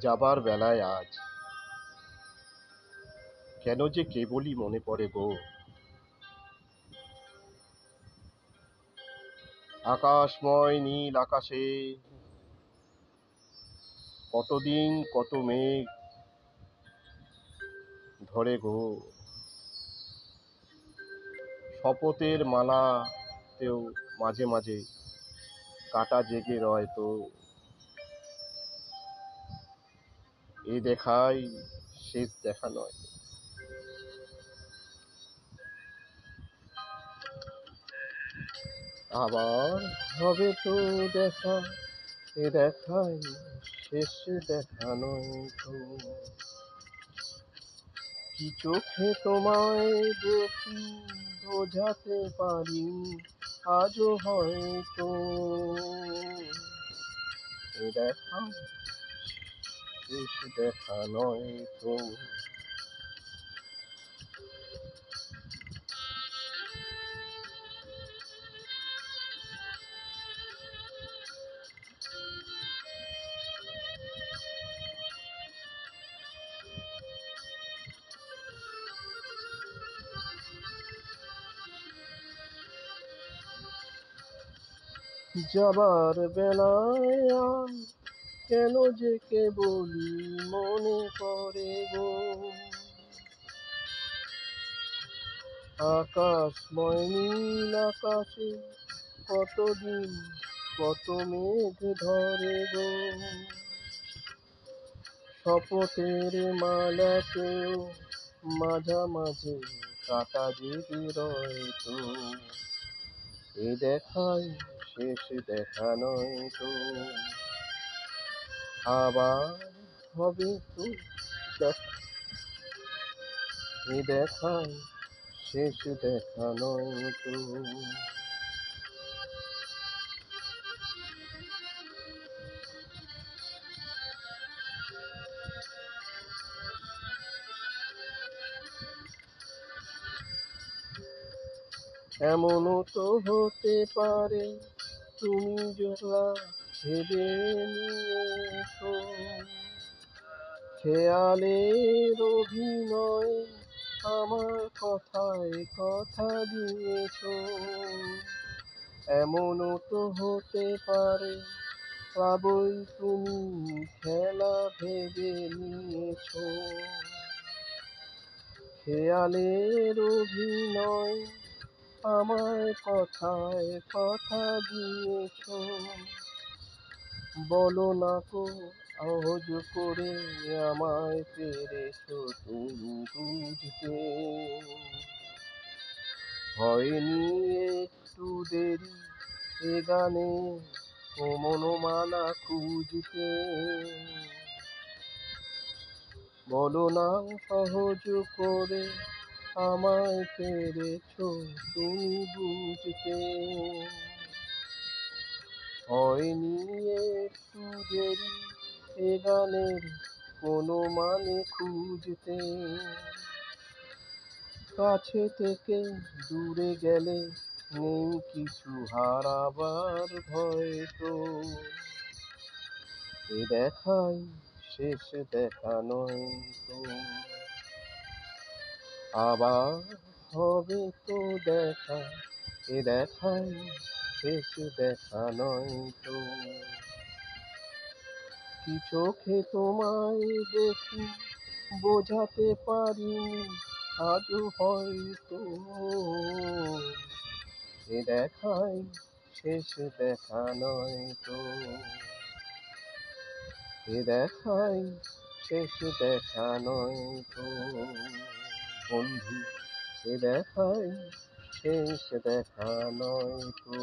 যাবার বেলায় আজ কেন যে কেবলই মনে পড়ে গো, আকাশময় নীল আকাশে কতদিন কত মেঘ ধরে গো, শপথের মালাতেও মাঝে মাঝে কাটা জেগে রয় তো, এ দেখাই শেষ দেখা নয়। আবার হবে তো দেখা, এ দেখাই শেষ দেখা নয় তো। কি চোখে তোমায় দেখি বোঝাতে পারি আজও হয়তো, এ দেখা শেষ দেখা নয় তো। যাবার বেলায় আর কেন যে কেবলই মনে পড়ে গো, আকাশময় নীল আকাশে কতদিন কত মেঘ ধরে গো, শপথের মালাতেও মাঝামাঝি কাটা জেগে রয় তো, এ দেখাই শেষ দেখা নয় তো। আবার হবে তো দেখা, এ দেখাই শেষ দেখা নয় তো। এমনও তো হতে পারে তুমি যারা ভেবে নিয়েছো, খেয়ালের অভিনয় আমার কথায় কথা দিয়েছো। এমনও তো হতে পারে পাবই তুমি খেলা ভেবে নিয়েছো, খেয়ালের অভিনয় আমার কথায় কথা দিয়েছো। বলো না কো আজ করে আমায় পেরেছো তুমি বুঝতে, হয়নি একটু দেরি এ গানে মনোমানা খুঁজতে। বলো না সহজ করে আমায় পেরেছো তুমি বুঝতে, হয়নি একটু দেরি এ গানের কোনো মানে খুঁজতে। কাছে থেকে দূরে গেলে নেই কিছু হারাবার ভয় তো, এ দেখাই শেষ দেখা নয় তো। আবার হবে তো দেখা, এ দেখাই শেষ দেখা নয় তো। কি চোখে তোমায় দেখি বোঝাতে পারিনি আজও হয়তো, এ দেখাই শেষ দেখা নয় তো, এ দেখাই শেষ দেখা নয় তো। বন্ধু, এ দেখাই শেষ দেখা নয় তো।